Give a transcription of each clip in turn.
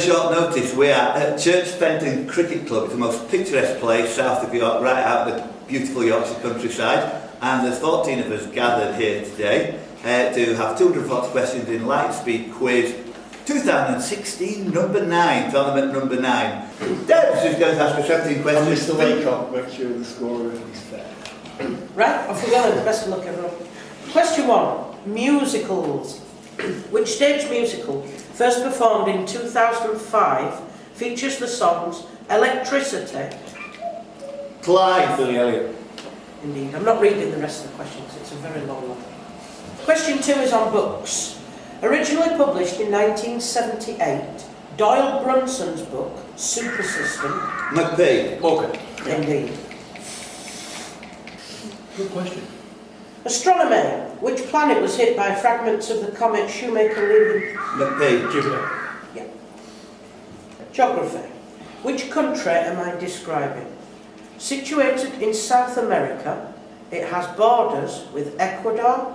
short notice, we are at Church Fenton Cricket Club. It's the most picturesque place south of York, right out of the beautiful Yorkshire countryside. And there's 14 of us gathered here today to have 240 questions in LightSpeed quiz 2016 number 9, tournament number 9. Debs is going to ask us 17 questions. And Mr. Laycock, make sure the score is fair. Right, off we go then. Best of luck, everyone. Question 1. Musicals. Which stage musical, first performed in 2005, features the songs Electricity? Clive. Billy Elliot. Indeed. I'm not reading the rest of the questions, it's a very long one. Question 2 is on books. Originally published in 1978, Doyle Brunson's book, Super System. McPhee. Poker. Indeed. Good question. Astronomy. Which planet was hit by fragments of the comet Shoemaker leaving? McPhee. Jupiter. Yeah. Geography. Which country am I describing? Situated in South America, it has borders with Ecuador,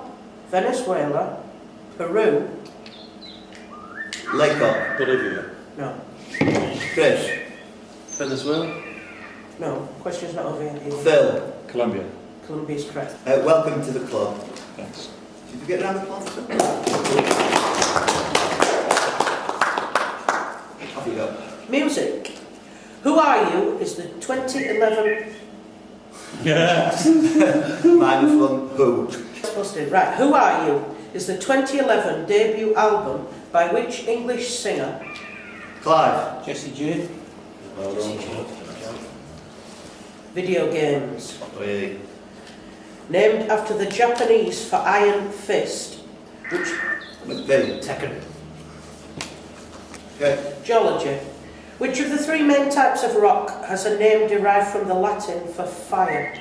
Venezuela, Peru. Laycock. Bolivia. No. Chris. Venezuela. No. Question's not over yet. Phil. Colombia. Colombia is correct. Welcome to the club. Thanks. Did you get around the club? Off you go. Music. Who Are You is the 2011... -1, who? Supposed to. Right. Who Are You is the 2011 debut album by which English singer? Clive. Jessie J. Well done. Video games. Really? Named after the Japanese for Iron Fist, which... McPhee. Tekken. Okay. Geology. Which of the 3 main types of rock has a name derived from the Latin for fire?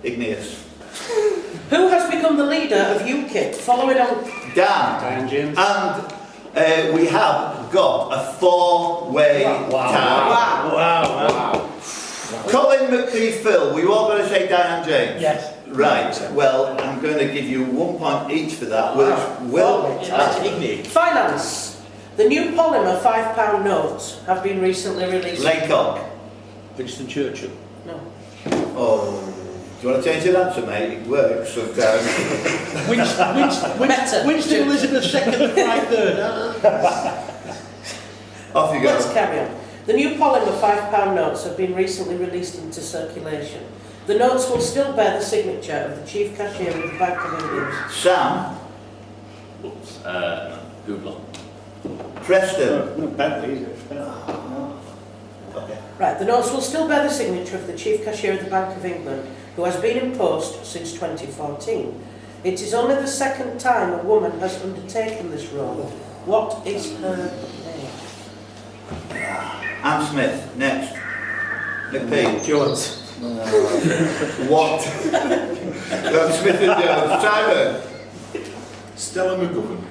Igneous. Who has become the leader of UKIP following on... Dan. Diane James. And we have got a 4-way tie. Wow. Colin, McPhee, Phil, were you all going to say Diane James? Yes. Right, well, I'm going to give you 1 point each for that, which will... Finance. The new polymer £5 notes have been recently released. Laycock. Winston Churchill. No. Oh, do you want to change your answer, mate? It works sometimes. Winston Elizabeth II and Clive III. Off you go. Let's carry on. The new polymer £5 notes have been recently released into circulation. The notes will still bear the signature of the chief cashier of the Bank of England. Sam. Oops. Google. Preston. No, Bentley, is it? Okay. Right, the notes will still bear the signature of the chief cashier of the Bank of England, who has been in post since 2014. It is only the second time a woman has undertaken this role. What is her name? Anne Smith. Next. McPhee. Jones. What? Smith and Jones. Simon. Stella McGuffin.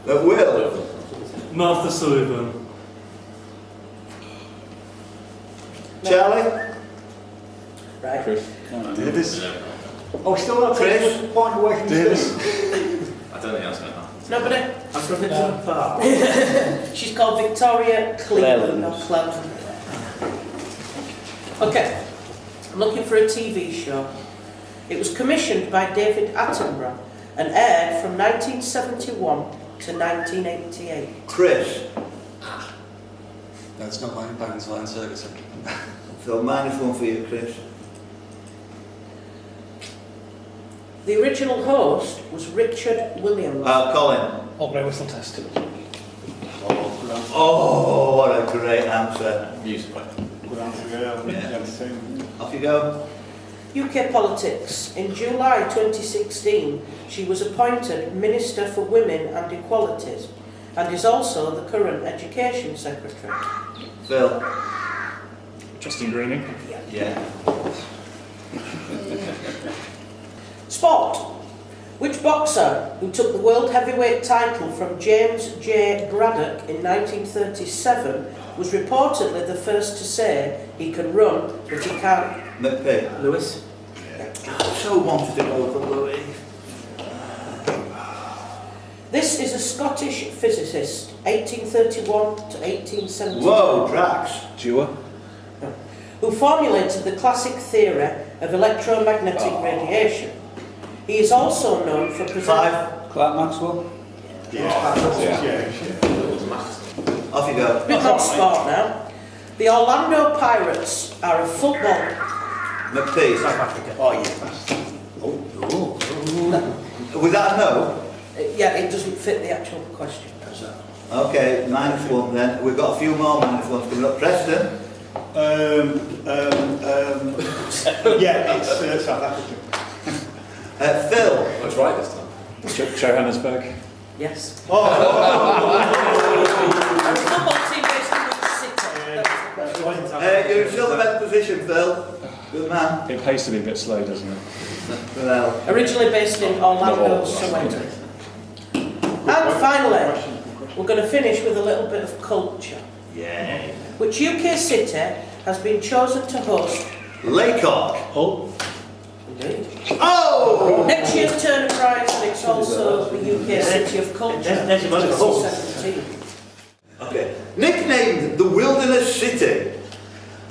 Will. Martha Sullivan. Charlie. Right. Chris. Davis. Oh, still not Chris. taking point away from Davis. I don't think that's going to happen. Nobody? She's called Victoria Cleveland. Not Cleveland. Okay. I'm looking for a TV show. It was commissioned by David Attenborough and aired from 1971 to 1988. Chris. That's not mine, Baron's Line Circus. So -1 for you, Chris. The original host was Richard Williams. Colin. Aubrey Whistle Test. Oh, what a great answer. Music. Good answer, yeah. Off you go. UK politics. In July 2016, she was appointed Minister for Women and Equalities and is also the current Education Secretary. Phil. Justin Greening. Yeah. Sport. Which boxer who took the world heavyweight title from James J. Braddock in 1937 was reportedly the first to say he can run but he can't? McPhee. Lewis. I so wanted to go for Louis. This is a Scottish physicist, 1831 to 1870. Whoa, Drax. Dewar. Who formulated the classic theory of electromagnetic radiation. He is also known for presenting... 5. Clark Maxwell. Yeah. Off you go. Bit more sport now. The Orlando Pirates are a football... McPhee. South Africa. Oh, yeah. Was that a no? Yeah, it doesn't fit the actual question. Okay, -1 then. We've got a few more -1s coming up. Preston. Yeah, it's South Africa. Phil. I was right this time. Johannesburg. Yes. Oh, And the football team based in which city? That was the question. You're still in the best position, Phil. Good man. It pays to be a bit slow, doesn't it? Well, Originally based in Orlando, Soweto. And finally, we're going to finish with a little bit of culture. yeah. Which UK city has been chosen to host... Laycock. oh. Indeed. Oh! Next year's Turner Prize, and it's also the UK City of Culture. There's your money. 2017. Okay. Nicknamed the Wilderness City,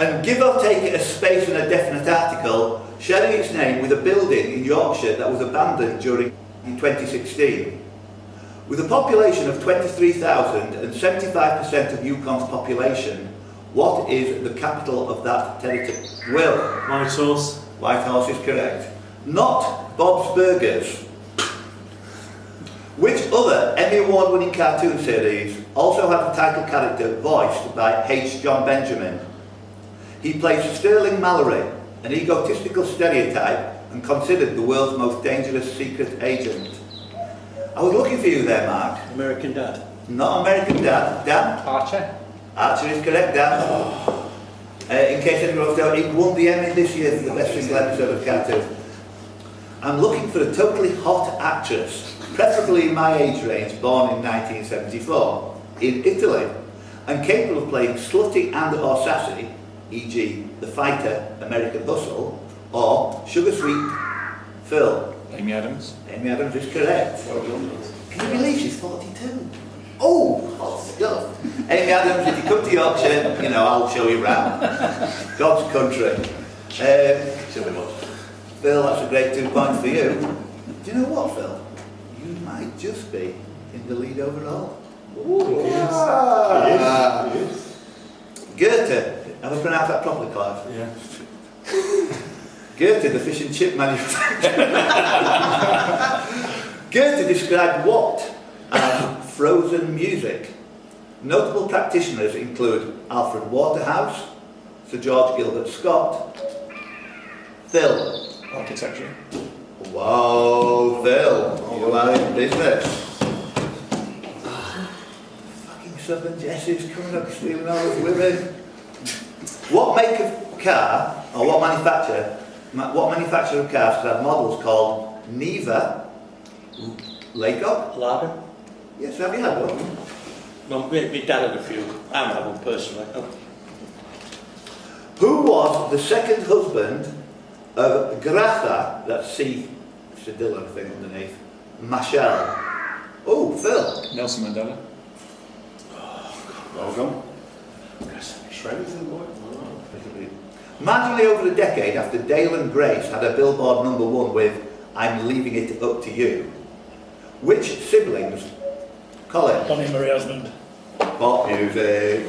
and give or take a space in a definite article, sharing its name with a building in Yorkshire that was abandoned during 2016. With a population of 23,000 and 75% of Yukon's population, what is the capital of that territory? Will. Whitehorse. Whitehorse is correct. Not Bob's Burgers. Which other Emmy Award-winning cartoon series also had a title character voiced by H. John Benjamin? He plays Sterling Mallory, an egotistical stereotype and considered the world's most dangerous secret agent. I was looking for you there, Mark. American Dad. Not American Dad. Dan? Archer. Archer is correct, Dan. In case anyone else don't, he won the Emmy this year for the best single episode of cartoon. I'm looking for a totally hot actress, preferably in my age range, born in 1974, in Italy, and capable of playing slutty and or sassy, e.g. The Fighter, American Hustle, or Sugar Sweet Phil. Amy Adams. Amy Adams is correct. Can you believe she's 42? Oh, hot stuff. Amy Adams, if you come to Yorkshire, you know, I'll show you round. God's country. Should be much. Phil, that's a great 2 points for you. Do you know what, Phil? You might just be in the lead overall. He is. Goethe, have I pronounced that properly, Clive? Yeah. Goethe, the fish and chip manufacturer. Goethe described what as frozen music. Notable practitioners include Alfred Waterhouse, Sir George Gilbert Scott, Phil. Architecture. Wow, Phil, you are in business. Fucking Southern Jessie's coming up stealing all those women. What make of car, or what manufacturer of cars could have models called Neva, Laycock? Lager? Yes, have you had one? Well, my dad had a few. I haven't had one personally. Oh. Who was the second husband of Gratha, that's C, Cedilla thing underneath, Machel? Oh, Phil. Nelson Mandela. Well done. Shredded to the boy. Marginally over a decade after Dale and Grace had a Billboard #1 with I'm Leaving It Up to You, which siblings? Colin. Donny Marie Osmond. Pop music.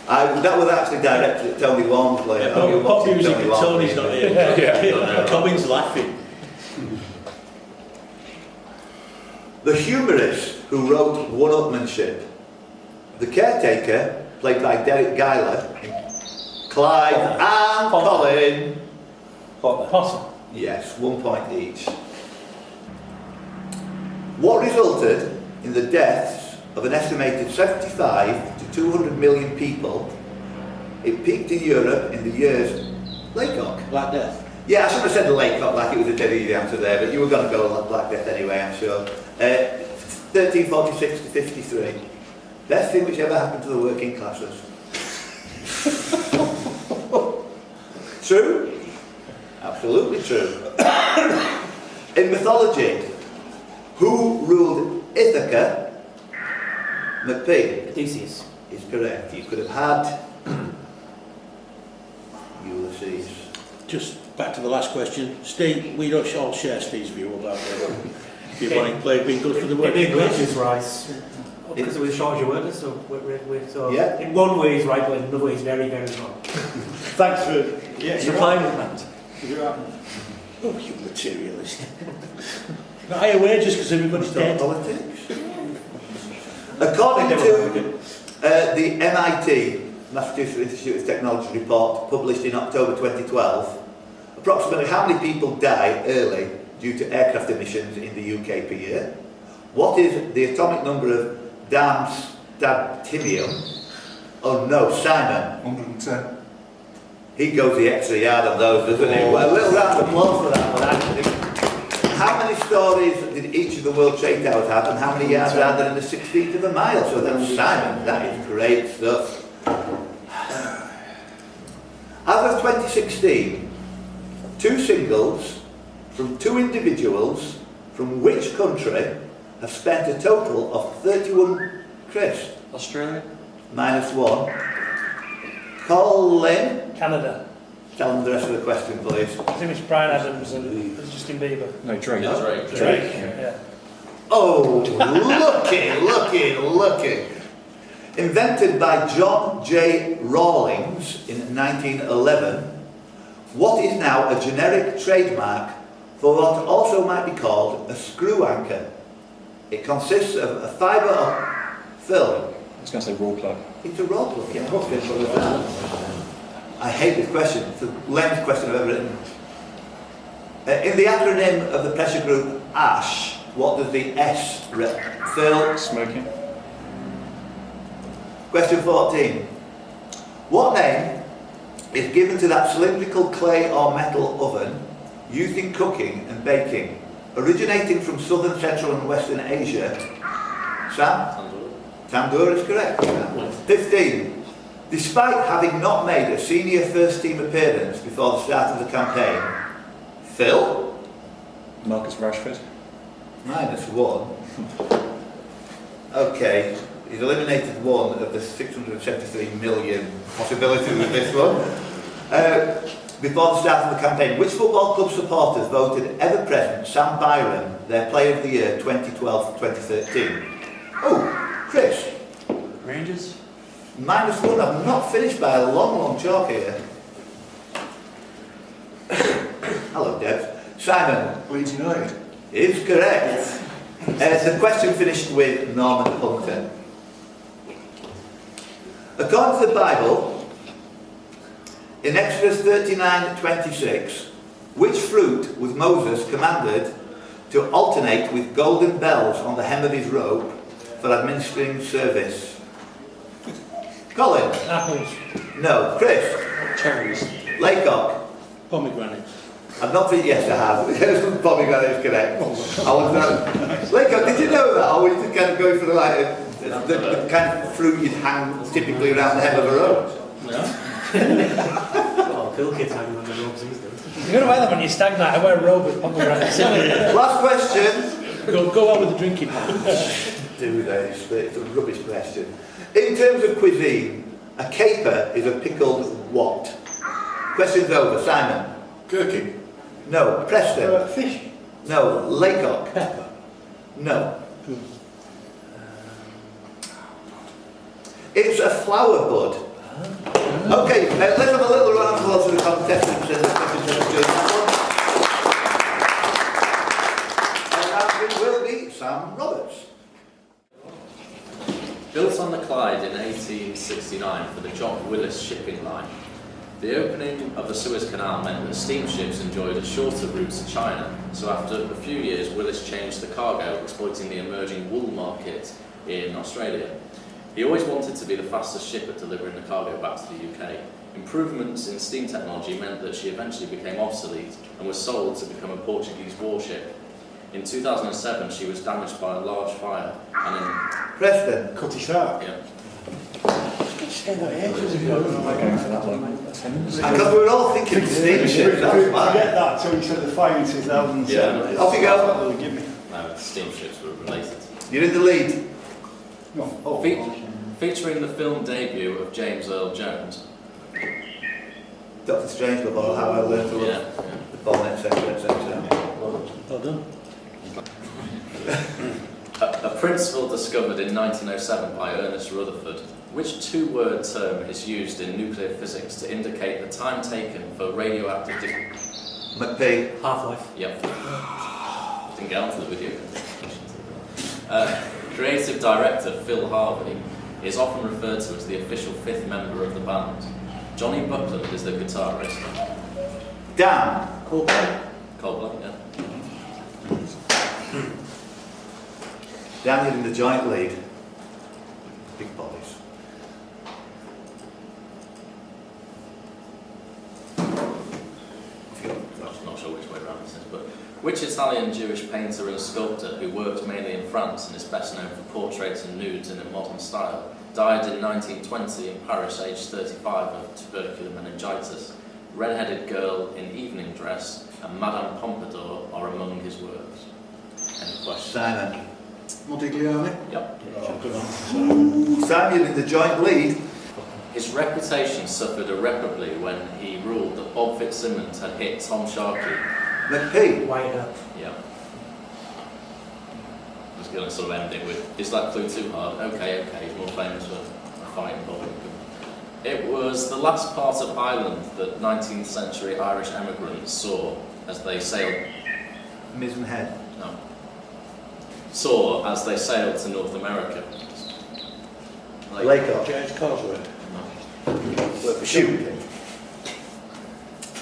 That was actually directed at Tony Walmsley. Yeah, pop music and Tony's not here. Yeah. Cobbin's laughing. The humorist who wrote One-Upmanship. The Caretaker, played by Derek Guyler. Clive and Colin. Potter. Yes, 1 point each. What resulted in the deaths of an estimated 75 to 200 million people? It peaked in Europe in the years... Laycock? Black Death. Yeah, I should have said the Laycock like it was a dead easy answer there, but you were going to go like Black Death anyway, I'm sure. 1346 to 53. Best thing which ever happened to the working classes. True? Absolutely true. In mythology, who ruled Ithaca. McPhee Odysseus. is correct. You could have had Ulysses. Just back to the last question. Steve, we don't all share Steve's view about your bowling play being good for the work. In English is right. Because we're short your word, so so Yeah. in one way he's right, but in another way he's very, very wrong. Thanks for supplying with that. Oh, you materialist. Not higher wages because everybody's dead. Politics. According to the MIT, Massachusetts Institute of Technology report published in October 2012, approximately how many people die early due to aircraft emissions in the UK per year? What is the atomic number of damstadtinium? Oh no, Simon. 110. He goes the extra yard on those, doesn't he? Well, a little round of applause for that one, actually. How many stories did each of the World Trade Towers have, and how many yards are there in the 16th of a mile? So that's Simon. That is great stuff. As of 2016, 2 singles from 2 individuals from which country have spent a total of 31, Chris? Australia? -1. Colin? Canada. Tell them the rest of the question, please. I think it's Brian Adams and Justin Bieber. No, Drake. Yeah, Drake. Drake. Yeah. Yeah. Oh, looky. Invented by John J. Rawlings in 1911, what is now a generic trademark for what also might be called a screw anchor? It consists of a fibre of film. I was going to say raw plug. It's a roll plug, yeah. I hate this question. It's the lamest question I've ever written. In the acronym of the pressure group ASH, what does the S Phil? Smoking. Question 14. What name is given to that cylindrical clay or metal oven used in cooking and baking, originating from southern, central and western Asia? Sam? Tandoor is correct. 15. Despite having not made a senior first team appearance before the start of the campaign, Phil? Marcus Rashford. -1. Okay, he's eliminated one of the 673 million possibilities with this one. Before the start of the campaign, which football club supporters voted ever-present Sam Byron their Player of the Year 2012-2013? Oh, Chris? Rangers? -1. I'm not finished by a long chalk here. Hello, Debs. Simon? Leeds United. Is correct. The question finished with Norman Hunter. According to the Bible, in Exodus 39:26, which fruit was Moses commanded to alternate with golden bells on the hem of his robe for administering service? Colin? Apples. No. Chris? Cherries? Laycock? Pomegranate. I've not finished. Yes, I have. Pomegranate is correct. I was not. Laycock, did you know that? Or were you just kind of going for the kind of fruit you'd hang typically around the hem of a robe? No? Oh, cool kids hanging on the robes these days. You're going to wear that when you stag night. I wear a robe with pomegranates. Last question. Go on with the drinking habits. Do they? It's a rubbish question. In terms of cuisine, a caper is a pickled what? Question's over. Simon? Gherkin. No. Preston? Fish. No. Laycock? Pepper. No. It's a flower bud. Okay, let's have a little round of applause for the contestants and the questions that are doing that one. And now it will be Sam Roberts. Built on the Clyde in 1869 for the John Willis shipping line, the opening of the Suez Canal meant that steamships enjoyed a shorter route to China, so after a few years Willis changed the cargo, exploiting the emerging wool market in Australia. He always wanted to be the fastest ship at delivering the cargo back to the UK. Improvements in steam technology meant that she eventually became obsolete and was sold to become a Portuguese warship. In 2007 she was damaged by a large fire and in... Preston? Cutty Shark. Yeah. I'm going for that one. Because we were all thinking steamships, that's why. Forget that, so you said the fire in 2007. Yeah. Off you go. Give me. No, steamships were related. You're in the lead. Featuring the film debut of James Earl Jones. Dr. Strangelove, or How I Learned to Love the Bomb, etc., etc. Well done. A principle discovered in 1907 by Ernest Rutherford. Which two-word term is used in nuclear physics to indicate the time taken for radioactive McP. Half-Life. Yep. Didn't get onto the video. Creative director Phil Harvey is often referred to as the official fifth member of the band. Johnny Buckland is the guitarist. Dan. Coldplay, yeah. Dan, you're in the joint lead. Big boys. I'm not sure which way around this is, but which Italian Jewish painter and sculptor who worked mainly in France and is best known for portraits and nudes in a modern style, died in 1920 in Paris, aged 35, of tubercular meningitis? Red-headed Girl in Evening Dress and Madame Pompadour are among his works. Any questions? Simon. Modigliani. Yep. Simon, you're in the joint lead. His reputation suffered irreparably when he ruled that Bob Fitzsimmons had hit Tom Sharkey. McP. Whitehead. Yeah. I was going to sort of end it with, is that clue too hard? Okay, he's more famous for a fight involving. It was the last part of Ireland that 19th century Irish emigrants saw as they sailed. Mizenhead. No. Saw as they sailed to North America. Lake James Causeway. Shoot.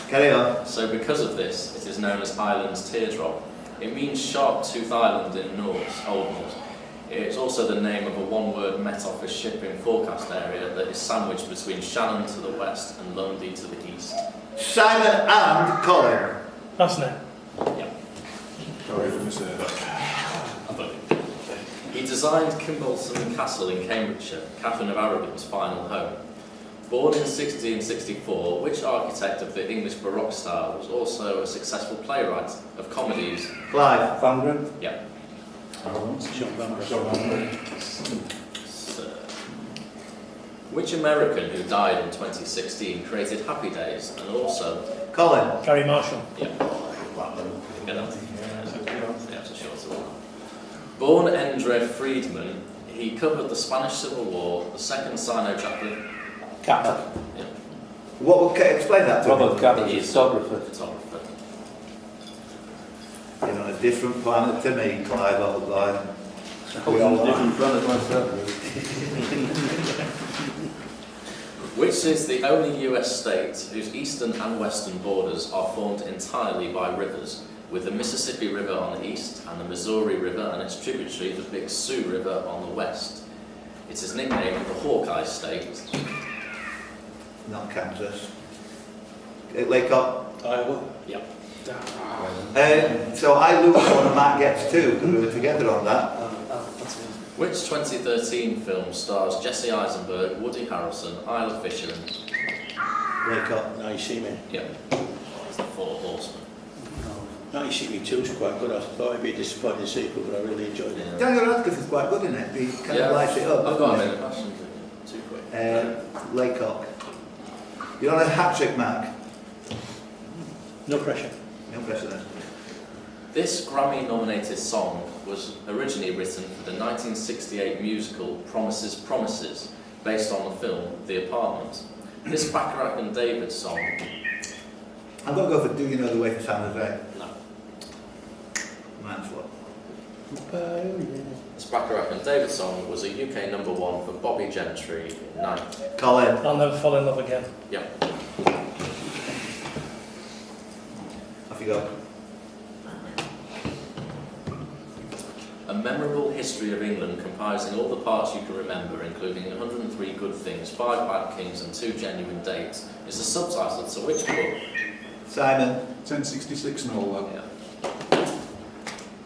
Carry on. So because of this, it is known as Ireland's teardrop. It means Sharp-Tooth Island in Norse, Old Norse. It's also the name of a one-word Met Office shipping forecast area that is sandwiched between Shannon to the west and Lundy to the east. Simon and Colin. That's it. Yeah. Sorry for missing that. He designed Kimbolton Castle in Cambridgeshire, Catherine of Aragon's final home. Born in 1664, which architect of the English Baroque style was also a successful playwright of comedies? Clive. Van Gogh. Yeah. Sean Van So, which American who died in 2016 created Happy Days and also... Colin. Gary Marshall. Yeah. Get that? Yeah, it's a shorter one. Born Endre Friedman, he covered the Spanish Civil War, the Second Sino-Japanese... Kappa. Yeah. Explain that to Robert me. Cabot, He is photographer. photographer. You're on a different planet to me, Clive, old boy. I was on a different planet myself. Which is the only US state whose eastern and western borders are formed entirely by rivers, with the Mississippi River on the east and the Missouri River and its tributary, the Big Sioux River, on the west. It is nicknamed the Hawkeye State. Not Kansas. Laycock. Iowa. Yep. So I lose one and Matt gets two because we were together on that. Which 2013 film stars Jesse Eisenberg, Woody Harrelson, Isla Fisher and... Laycock. Now You See Me. Yep. It's the Four Horsemen. Now You See Me 2 is quite good. I thought it'd be a disappointing sequel, but I really enjoyed it. Daniel Radcliffe is quite good in it. He kind of lights it up. I've got a doesn't minute. Too quick. he? Laycock. You're on a hat trick, Mac. No pressure. No pressure then. This Grammy-nominated song was originally written for the 1968 musical Promises, Promises, based on the film The Apartment. This Bacharach and David song... I'm going to go for Do You Know the Way to San Jose? No. Matt's what? This Bacharach and David song was a UK #1 for Bobby Gentry in 9th. Colin. I'll never fall in love again. Yep. Off you go. A memorable history of England comprising all the parts you can remember, including 103 good things, 5 bad kings and 2 genuine dates, is the subtitle to which book? Simon. 1066 and all that. Yeah.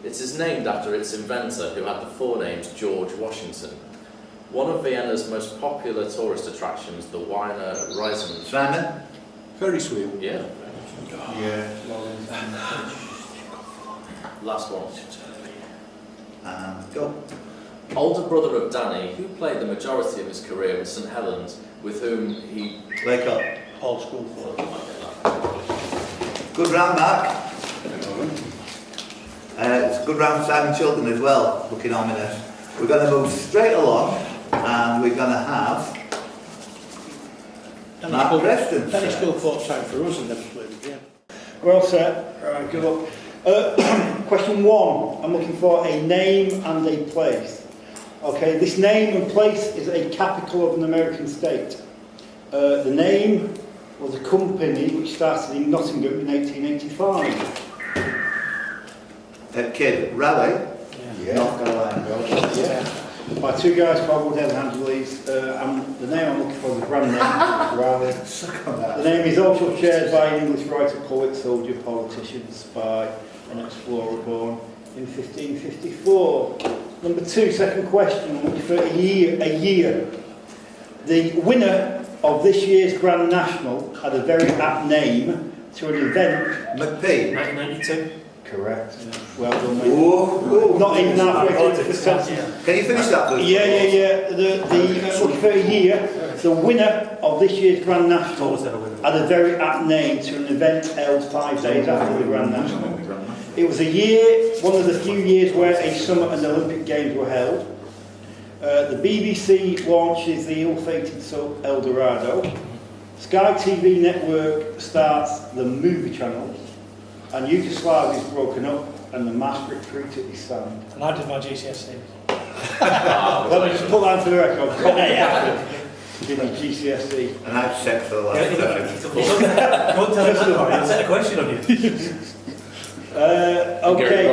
It is named after its inventor, who had the forenames George Washington. One of Vienna's most popular tourist attractions, the Wiener Reisen. Simon. Ferris wheel. Yeah. Yeah. Last one. And go. Older brother of Danny, who played the majority of his career with St Helens, with whom he... Wake up. Old school for Good round, Mark. It's a good round for Simon Chilton as well, looking ominous. We're going to move straight along and we're going to have Mark Preston. Danny still fought time for us and never played the game. Well set. Right, good luck. Question 1. I'm looking for a name and a place. Okay, this name and place is a capital of an American state. The name was a company which started in Nottingham in 1885. Kid, Raleigh, Yeah. North Carolina. Yeah. By two guys called Woodhead Angeles. The name I'm looking for is a brand name. Raleigh. The name is also shared by an English writer, poet, soldier, politician, spy, and explorer born in 1554. Number 2, second question. I'm looking for a year. The winner of this year's Grand National had a very apt name to an event. McPhee. 1992. Correct. Well done, mate. Whoa. Not even halfway through the sentence. Can you finish that, please? Yeah. Looking for a year. The winner of this year's Grand National had a very apt name to an event held 5 days after the Grand National. It was a year, one of the few years where a summer and Olympic Games were held. The BBC launches the ill-fated El Dorado. Sky TV network starts the movie channels. And Yugoslavia is broken up and the mass retreat is signed. And I did my GCSE. Let me just put that for the record. Did my GCSE. And I've sex for the last time. Don't tell us the story, I'll set a question on you. Okay.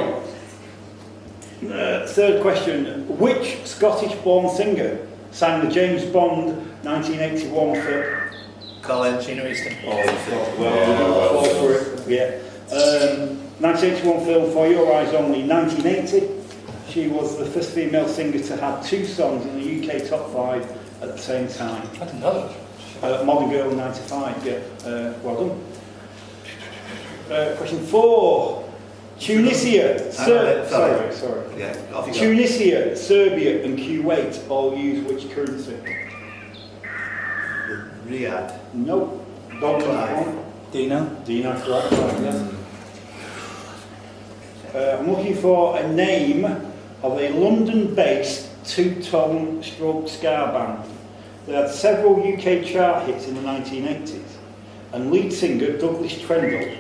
Third question. Which Scottish-born singer sang the James Bond 1981 film? Colin. Gina Easton. Well, for it. Yeah. 1981 film For Your Eyes Only, 1980. She was the first female singer to have 2 songs in the UK top 5 at the same time. I didn't know that. Modern Girl, 95. Yeah. Well done. Question 4. Tunisia. Sorry. Yeah, off you go. Tunisia, Serbia, and Kuwait all use which currency? Riyadh. Nope. Dinar, correct. Yes. I'm looking for a name of a London-based two-tone stroke ska band. They had several UK chart hits in the 1980s, and lead singer Douglas Trendle.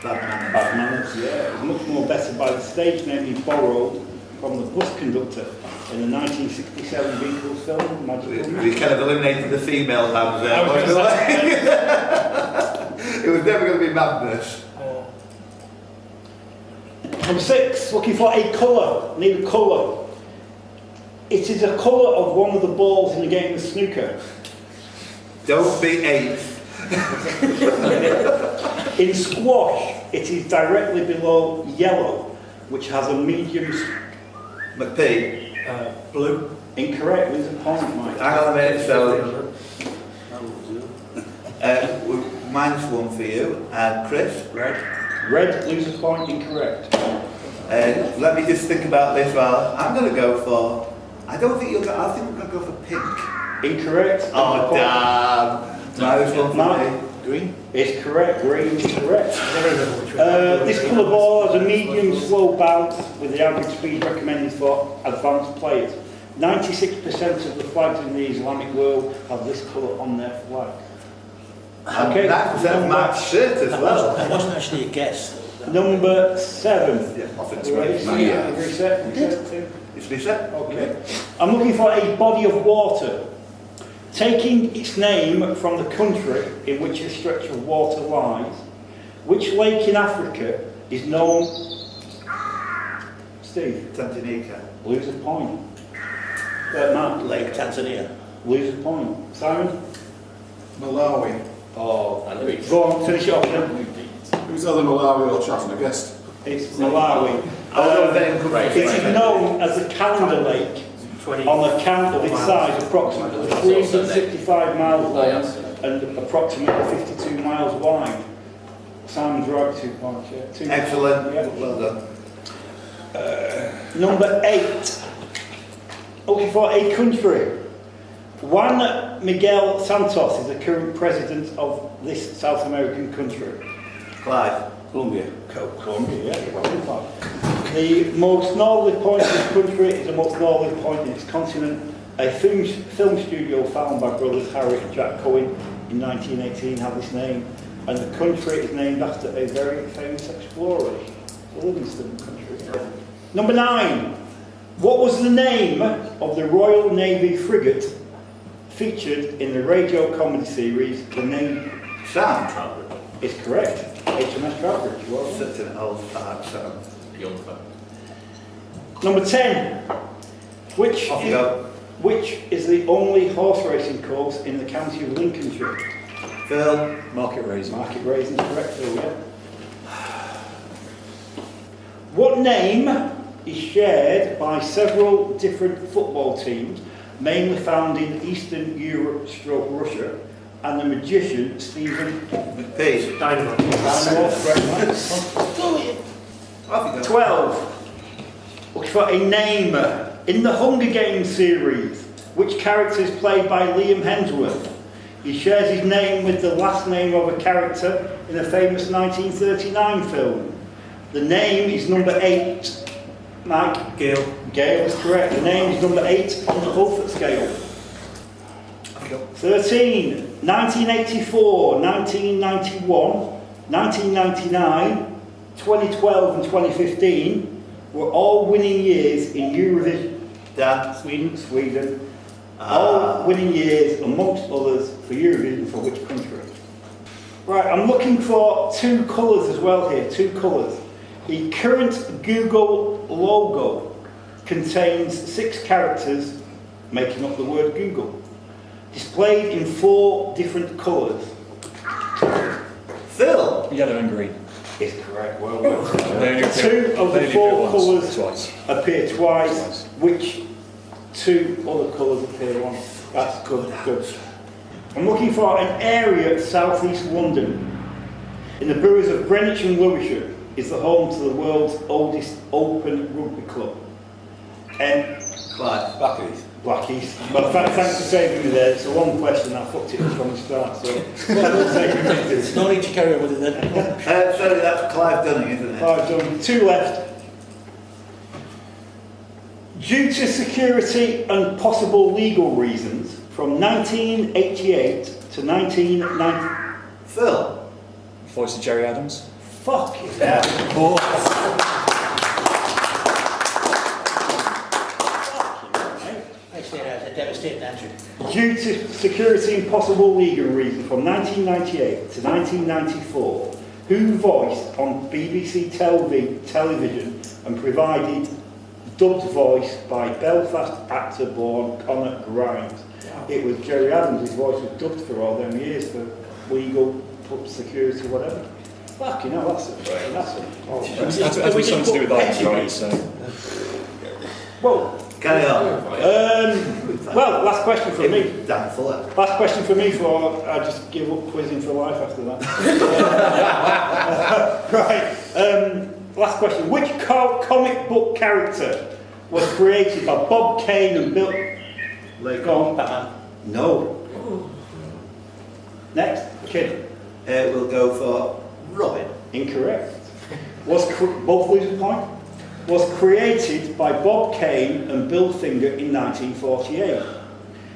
Bad Bad Manners, yeah. It was much more better by the stage name he borrowed from the bus conductor in the 1967 Beatles film, Magical Man. We kind of eliminated the female bands there. It was never going to be Madness. Number 6, looking for a colour. Need a colour. It is a colour of one of the balls in the game of snooker. Don't be 8. In squash, it is directly below yellow, which has a medium... McPhee. Blue. Incorrect, lose a point, Mike. Hang on a minute, so... -1 for you. And Chris? Red, lose a point, incorrect. Let me just think about this while I'm going to go for... I don't think you'll go... I think we're going to go for pink. Incorrect. Oh, damn. -1 for Mark? me. Green? It's correct, green is correct. This colour ball has a medium slow bounce with the average speed recommended for advanced players. 96% of the flags in the Islamic world have this colour on their flag. Okay. That's Matt's shirt as well. That wasn't actually a guess. Number 7. Yeah, off it. Reset. It's reset. Okay. I'm looking for a body of water. Taking its name from the country in which a stretch of water lies, which lake in Africa is known... Steve? Tanganyika. Lose a point. Matt? Lake Tanzania. Lose a point. Simon? Malawi. Oh, I knew it. go on, finish it off then. Who's either Malawi or Chatham, I guessed? It's Malawi. Right. It is known as the Calendar Lake on account of its size, approximately 365 miles long and approximately 52 miles wide. Simon's right, 2 points, yeah. 2 Excellent. Yeah. Well done. Number 8. Looking for a country. Juan Miguel Santos is the current president of this South American country. Clive. Colombia. Colombia, yeah. Well done, Clive. The most northerly point of this country is the most northerly point in its continent. A film studio founded by brothers Harry and Jack Cohen in 1918 had this name, and the country is named after a very famous explorer, the Livingston country. Number 9. What was the name of the Royal Navy frigate featured in the radio comedy series The Name? Sam. Is correct. HMS Trowbridge. Well done. Such an old fart, Sam. Young folk. Number 10. Off you go. Which is the only horse racing course in the county of Lincolnshire? Phil. Market Raisin. Market Raisin is correct, Phil, yeah. What name is shared by several different football teams, mainly found in Eastern Europe / Russia, and the magician Stephen McPeace. Dynamo. Dynamo, correct, man. Off you go. 12. Look for a name. In the Hunger Games series, which character is played by Liam Hemsworth? He shares his name with the last name of a character in a famous 1939 film. The name is number 8. Mike? Gale. Gale is correct. The name is number 8 on the Beaufort scale. 13. 1984, 1991, 1999, 2012 and 2015 were all winning years in Eurovision. Dan. Sweden. All winning years, amongst others, for Eurovision for which country? Right, I'm looking for 2 colours as well here, 2 colours. The current Google logo contains 6 characters making up the word Google, displayed in 4 different colours. Phil. Yellow and green. Is correct, well done. They only appear- 2 of they the only 4 appear once, colours twice. appear twice. Twice. Which 2 other colours appear once? That's good, good. I'm looking for an area of southeast London. In the boroughs of Greenwich and Lewisham is the home to the world's oldest open rugby club. Clive. Blackies. Well, thanks for saving me there. It's a long question. I fucked it from the start, so No need to carry on with it then. Sorry, that's Clive Dunning, isn't it? I've done 2 left. Due to security and possible legal reasons, from 1988 to 1990... Phil. Voice of Jerry Adams. Fuck it. Yeah. Actually, that's a devastating answer. Due to security and possible legal reasons, from 1998 to 1994, who voiced on BBC television and provided dubbed voice by Belfast actor born Conor Grimes? It was Jerry Adams. His voice was dubbed for all them years for legal, security, whatever. Fucking hell, that's a... That's something to do with that, right? So. Well, Carry on. well, last question from me. Dan Fuller. Last question for me before I just give up quizzing for life after that. Right. Last question. Which comic book character was created by Bob Kane and Bill... Go on, Batman. No. Next. Kid. We'll go for Robin. Incorrect. Both lose a point. Was created by Bob Kane and Bill Finger in 1948.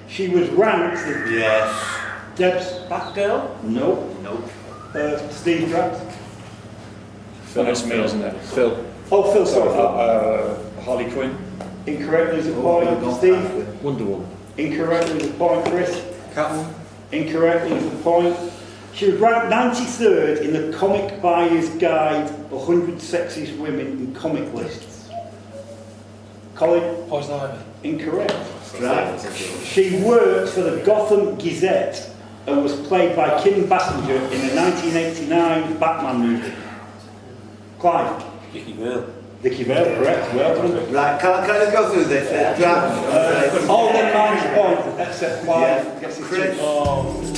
She was ranked... Yes. Deb's... Batgirl? No. Nope. Steve Drax. Phil, it's me, isn't it? Phil. Oh, Phil, sorry. Harley Quinn. Incorrect, there's a Oh, point. we've gone Steve. back with- Wonder Woman. Incorrect, there's a point. Chris. Catwoman. Incorrect, there's a point. She was ranked 93rd in the Comic Buyer's Guide 100 Sexiest Women in Comic Lists. Colin. Poison Ivy. Incorrect. Right. She worked for the Gotham Gazette and was played by Kim Basinger in the 1989 Batman movie. Clive. Dickie Vale. Dickie Vale, correct. Well done. Right, can I just go through this? Draft. All them minus point, except Clive. Yeah. Gets his Chris. two.